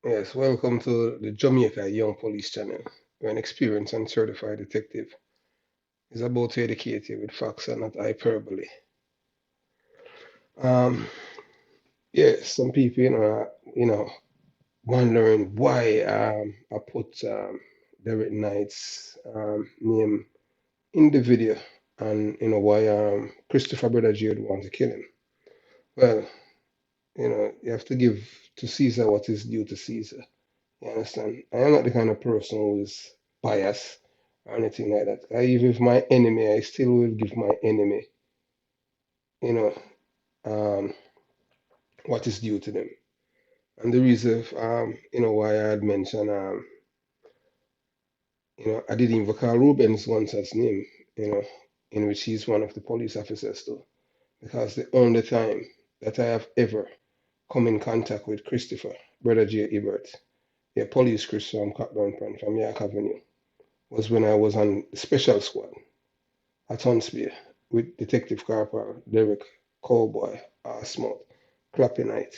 Yes, welcome to the Jamaica Young Police Channel, where an experienced and certified detective is about to educate you with facts and not hyperbole. Um, yes, some people, wondering why I put Derrick Knight's name in the video, and why Christopher Bredda would want to kill him. Well, you have to give to Caesar what is due to Caesar. You understand? I am not the kind of person who is biased or anything like that. I, even if my enemy, I still will give my enemy, you know, um, what is due to them. And the reason, why I had mentioned, I didn't even call Reuben's once as name, you know, in which he's one of the police officers too, because the only time that I have ever come in contact with Christopher, Brother J. Hibbert, a police Chris from Cockburn from York Avenue, was when I was on the special squad at Huntsville with Detective Corporal Derrick, Cowboy, HORSEMOUHT, CLAPPY Night.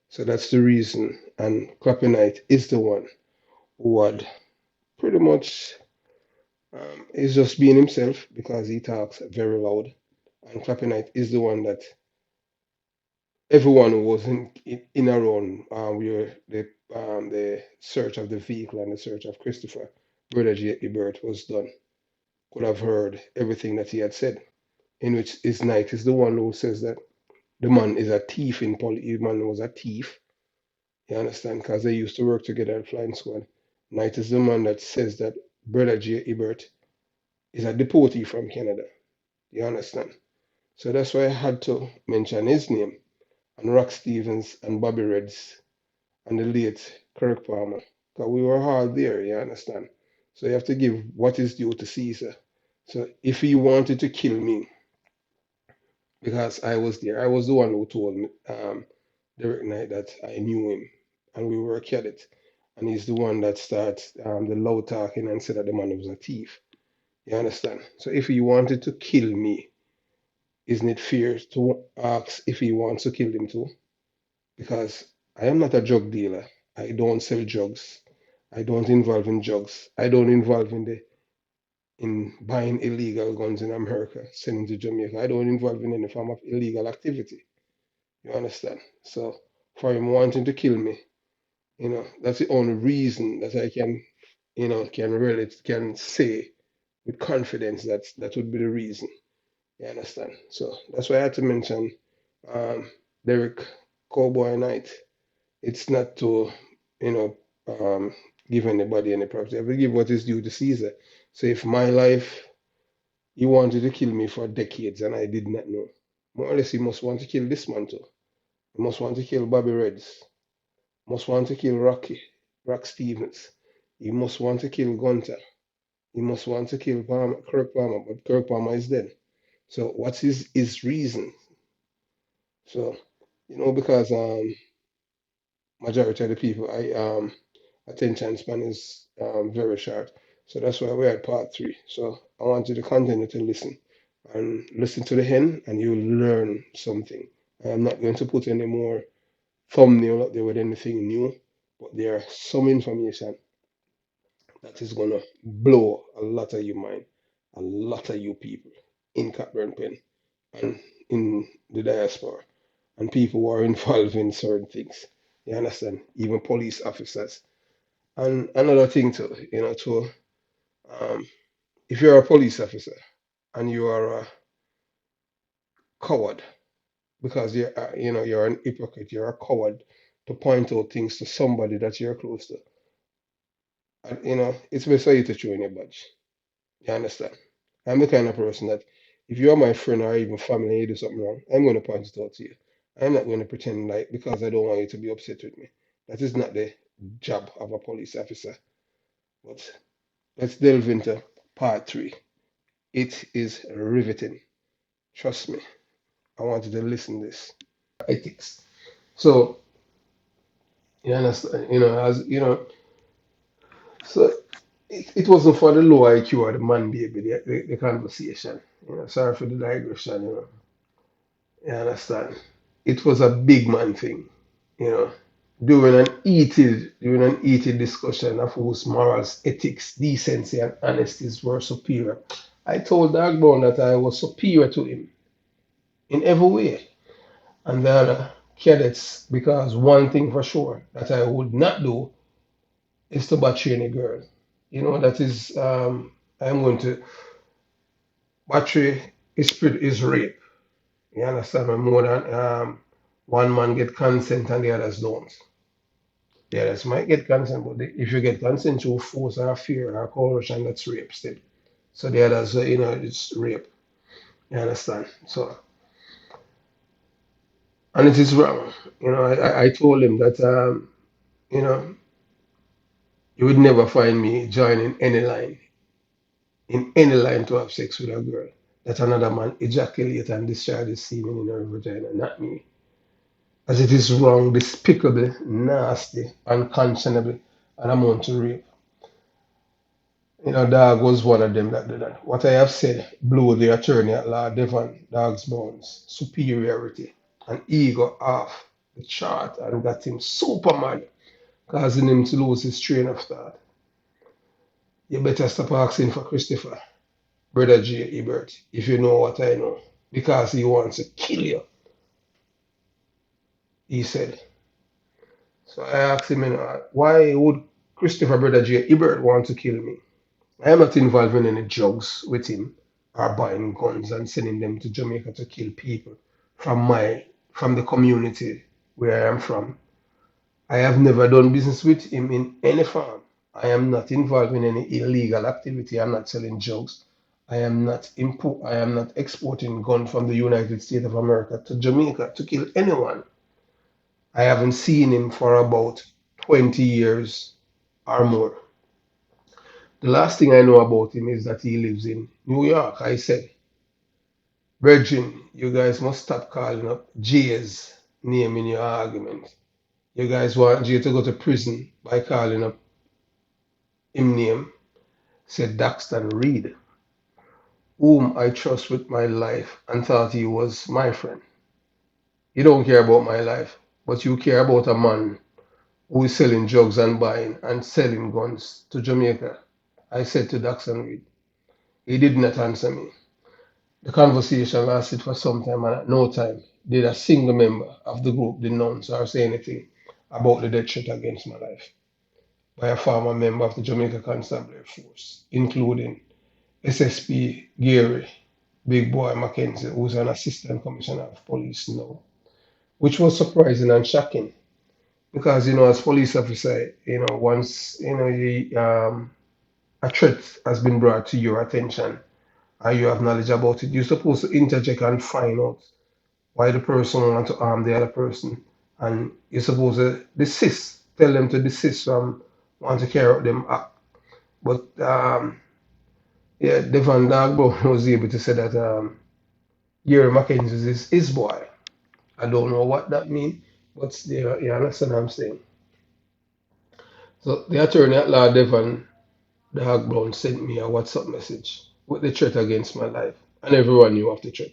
So that's the reason. And CLAPPY Night is the one who had pretty much is just being himself because he talks very loud. And CLAPPY Night is the one that everyone who was in around where the search of the vehicle and the search of Christopher, Brother J. Ebert, was done could have heard everything that he had said. In which his Knight is the one who says that the man is a thief in the man was a thief. You understand? Because they used to work together at Flying Squad. Knight is the man that says that Brother J. Ebert is a deportee from Canada. You understand? So that's why I had to mention his name and Rock Stevens and Bobby Reds and the late Kirk Palmer. Because we were all there, you understand? So you have to give what is due to Caesar. So if he wanted to kill me, because I was there, I was the one who told Derek Knight that I knew him and we were cadets. And he's the one that starts the loud talking and said that the man was a thief. You understand? So if he wanted to kill me, isn't it fair to ask if he wants to kill him too? Because I am not a drug dealer. I don't sell drugs. I don't involve in drugs. I don't involve in buying illegal guns in America, sending to Jamaica. I don't involve in any form of illegal activity. You understand? So for him wanting to kill me, that's the only reason that I can, can really can say with confidence that that would be the reason. You understand? So that's why I had to mention Derrick Cowboy Knight. It's not to, you know, give anybody any props. I will give what is due to Caesar. So if my life, he wanted to kill me for decades and I did not know, more or less he must want to kill this man too. He must want to kill Bobby Reds. Must want to kill Rock Stevens. He must want to kill Gunter. He must want to kill Kirk Palmer, but Kirk Palmer is dead. So what's his reason? So, because majority of the people, I attention span is very short. So that's why we're at part three. So I want you to continue to listen and listen to the end and you'll learn something. I'm not going to put any more thumbnail up there with anything new, but there are some information that is gonna blow a lot of you mind, a lot of you people in Cockburn Pen and in the diaspora and people who are involved in certain things. You understand? Even police officers. And another thing too, um, if you're a police officer and you are a coward because you're an hypocrite, you're a coward to point out things to somebody that you're close to, and, it's best for you to throw in your badge. You understand? I'm the kind of person that if you're my friend or even family and you do something wrong, I'm going to point it out to you. I'm not going to pretend like because I don't want you to be upset with me. That is not the job of a police officer. But let's delve into part three. It is riveting. Trust me. I want you to listen to this. Ethics. So you understand, as so it wasn't for the low IQ or the man baby, the conversation. Sorry for the digression, You understand? It was a big man thing, you know. during an heated discussion of whose morals, ethics, decency, and honesties were superior. I told Dark Brown that I was superior to him in every way, and the other cadets, because one thing for sure that I would not do is to battery any girl. That is, I'm going to battery is rape. You understand? When more than one man get consent and the others don't. The others might get consent, but if you get consent through force or fear or coercion, that's rape still. So the others, it's rape. You understand? So, and it is wrong. I told him that, you know, you would never find me joining in any line to have sex with a girl. That another man ejaculate and discharge his semen in her vagina, not me. As it is wrong, despicable, nasty, unconscionable, and amount to rape. Dog was one of them that did that. What I have said blew the attorney at law Devon Dog's bones, superiority, and ego off the chart and got him super mad, causing him to lose his train of thought. You better stop asking for Christopher, Brother J. Hibbert, if you know what I know, because he wants to kill you, he said. So I asked him, why would Christopher, Brother J. Hibbert want to kill me? I am not involved in any drugs with him or buying guns and sending them to Jamaica to kill people from the community where I am from. I have never done business with him in any form. I am not involved in any illegal activity. I'm not selling drugs. I am not exporting guns from the United States of America to Jamaica to kill anyone. I haven't seen him for about 20 years or more. The last thing I know about him is that he lives in New York. I said, Virgin, you guys must stop calling up Jay's name in your argument. You guys want Jay to go to prison by calling up him name, said Daxton Reed, whom I trust with my life and thought he was my friend. You don't care about my life, but you care about a man who is selling drugs and buying and selling guns to Jamaica. I said to Daxton Reed. He did not answer me. The conversation lasted for some time, and at no time did a single member of the group denounce or say anything about the death threat against my life by a former member of the Jamaica Constabulary Force, including SSP Gary Big Boy Mackenzie, who's an assistant commissioner of police now, which was surprising and shocking because, as police officer, once, a threat has been brought to your attention and you have knowledge about it, you're supposed to interject and find out why the person wants to harm the other person, and you're supposed to desist, tell them to desist from wanting to carry out them act. But yeah, Devon Dogbo was able to say that Gary Mackenzie is his boy. I don't know what that means, but yeah, you understand what I'm saying. So the attorney at law, Devon Dog sent me a WhatsApp message with the threat against my life, and everyone knew of the threat.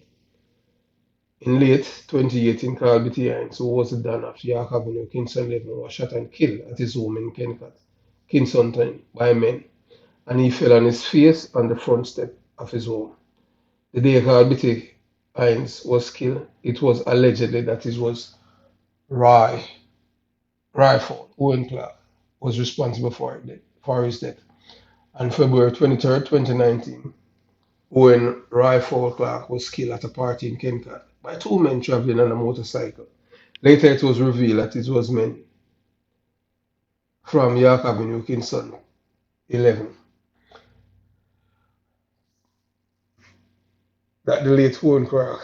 In late 2018, Carl Bitty Hines, who was the Don of York Avenue, Kingston 11, was shot and killed at his home in Kencat, Kingston by men, and he fell on his face on the front step of his home. The day Carl Bitty Hines was killed, it was allegedly that it was Roy Rifle, Owen Clark, was responsible for his death. On February 23rd, 2019, Owen Rifle Clark was killed at a party in Kencat by two men traveling on a motorcycle. Later, it was revealed that it was men from York Avenue, Kingston 11, that the late Owen Clark,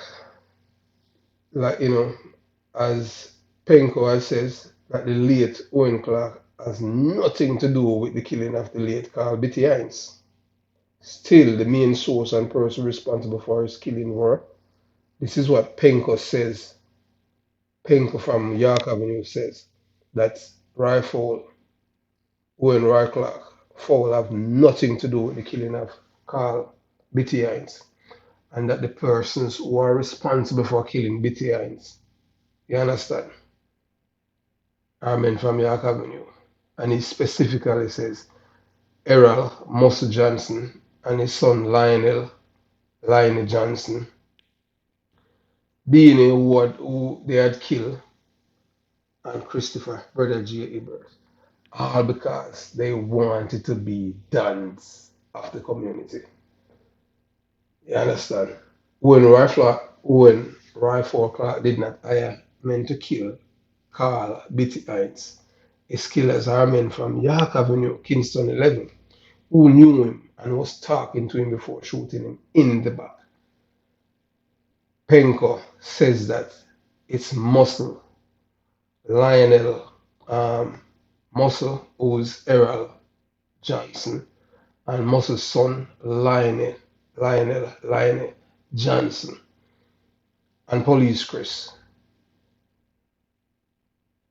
like, as PENCO has says, that the late Owen Clark has nothing to do with the killing of the late Carl Bitty Hines. Still, the main source and person responsible for his killing were, this is what PENCO says, PENCO from York Avenue says, that Rifle, Owen Roy Clark, FOWL have nothing to do with the killing of Carl Bitty Hines, and that the persons who are responsible for killing Bitty Hines, you understand, are men from York Avenue. And he specifically says Errol Muscle Johnson and his son Lionel Liney Johnson, BEANIE who they had killed, and Christopher, brother J. Hibbert, all because they wanted to be dons of the community. You understand? When Rifle Clark did not hire men to kill Carl Bitty Heights, his killers are men from York Avenue, Kingston 11, who knew him and was talking to him before shooting him in the back. PENCO says that it's Muscle, Lionel Muscle, who's Errol Johnson, and Muscle's son, Lionel Johnson, and police Chris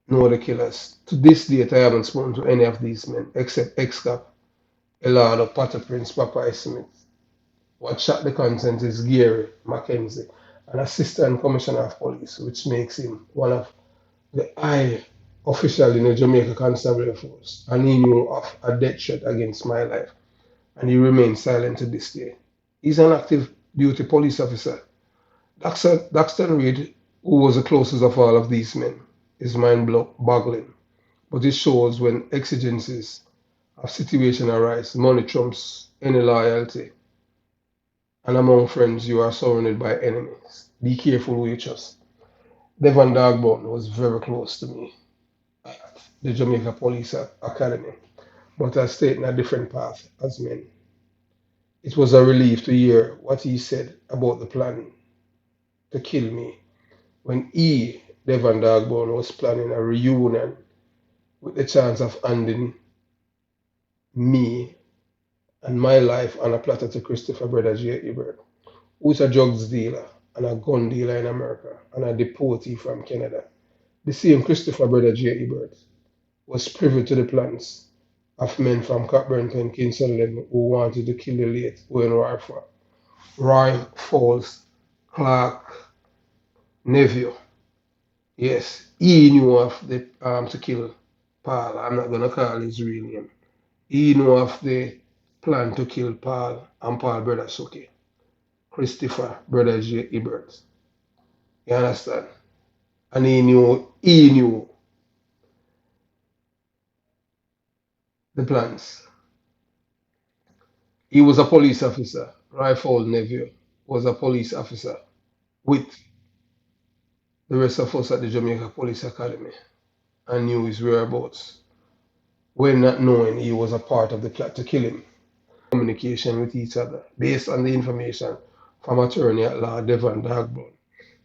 know the killers. To this date, I haven't spoken to any of these men except ex-cop Elado Potter Prince Popeye Smith. What shot the consent is Gary Mackenzie, an assistant commissioner of police, which makes him one of the high official in the Jamaica Constabulary Force, and he knew of a death threat against my life, and he remains silent to this day. He's an active duty police officer. Daxton Reed, who was the closest of all of these men, is mind-boggling, but it shows when exigencies of situation arise, money trumps any loyalty, and among friends you are surrounded by enemies. Be careful who you trust. Devon Dogburn was very close to me at the Jamaica Police Academy, but has taken a different path as men. It was a relief to hear what he said about the plan to kill me when Devon Dogburn, was planning a reunion with the chance of handing me and my life on a platter to Christopher Bredda J. Hibbert, who's a drugs dealer and a gun dealer in America and a deportee from Canada. The same Christopher Bredda J. Hibbert was privy to the plans of men from COCKBURN Pen Kingston 11 who wanted to kill the late Owen Roy Fowl's Clarke nephew. Yes, he knew of the to kill Paul. I'm not gonna call his real name. He knew of the plan to kill Paul and Paul brother Suki, Christopher brother J. Hibbert. You understand? And he knew the plans. He was a police officer. Rifle nephew was a police officer with the rest of us at the Jamaica Police Academy and knew his whereabouts. When not knowing he was a part of the plot to kill him. Communication with each other based on the information from attorney at law Devon Dogburn.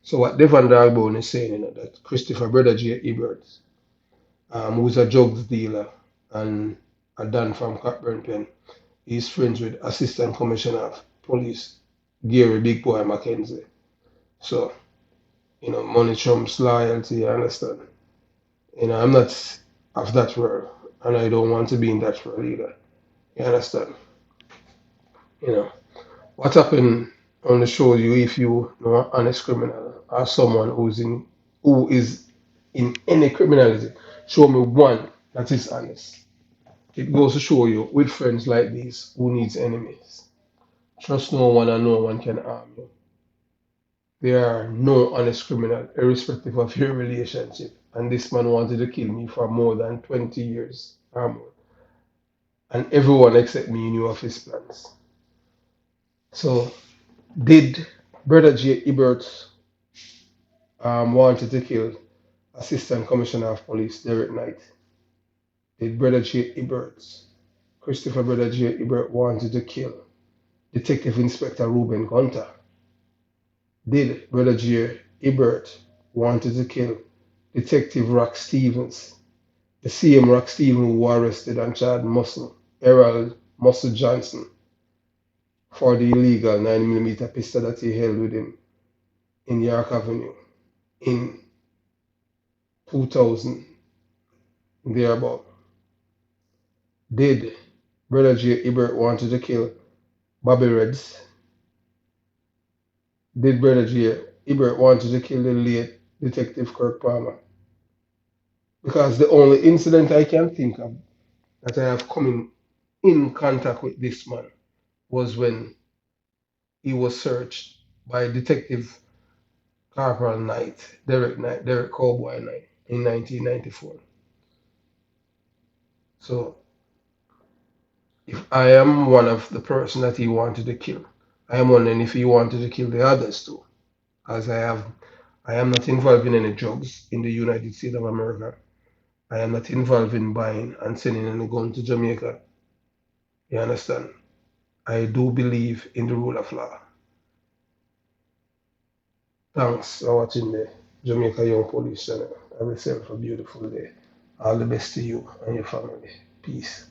So what Devon Dogburn is saying, that Christopher Bredda J. Hibbert, who's a drugs dealer and a Don from Cockburn Pen, he's friends with Assistant Commissioner of Police Gary Big Boy Mackenzie. So, money trumps loyalty, you understand? I'm not of that world, and I don't want to be in that world either. You understand? You know, what happened on the show you if you know an honest criminal or someone who is in any criminality, show me one that is honest. It goes to show you with friends like these who needs enemies. Trust no one and no one can harm you. There are no honest criminal, irrespective of your relationship. And this man wanted to kill me for more than 20 years or more. And everyone except me knew of his plans. So, did Brother J. Hibbert wanted to kill Assistant Commissioner of Police Derrick Knight? Did Brother J. Hibbert, Christopher Brother J. Hibbert, wanted to kill Detective Inspector Reuben Gunter? Did Brother J. Hibbert wanted to kill Detective Rock Stevens, the same Rock Stevens who arrested and charged Errol Muscle Johnson for the illegal 9mm pistol that he held with him in York Avenue in 2000, thereabout? Did Brother J. Hibbert wanted to kill Bobby Reds? Did Brother J. Hibbert wanted to kill the late Detective Kirk Palmer? because the only incident I can think of that I have come in contact with this man was when he was searched by Detective Corporal Knight, Derrick Cowboy Knight in 1994. So if I am one of the person that he wanted to kill, I am wondering if he wanted to kill the others too, as I am not involved in any drugs in the United States of America. I am not involved in buying and selling any gun to Jamaica. You understand? I do believe in the rule of law. Thanks for watching the Jamaica Young Police channel. Have yourself a beautiful day. All the best to you and your family. Peace.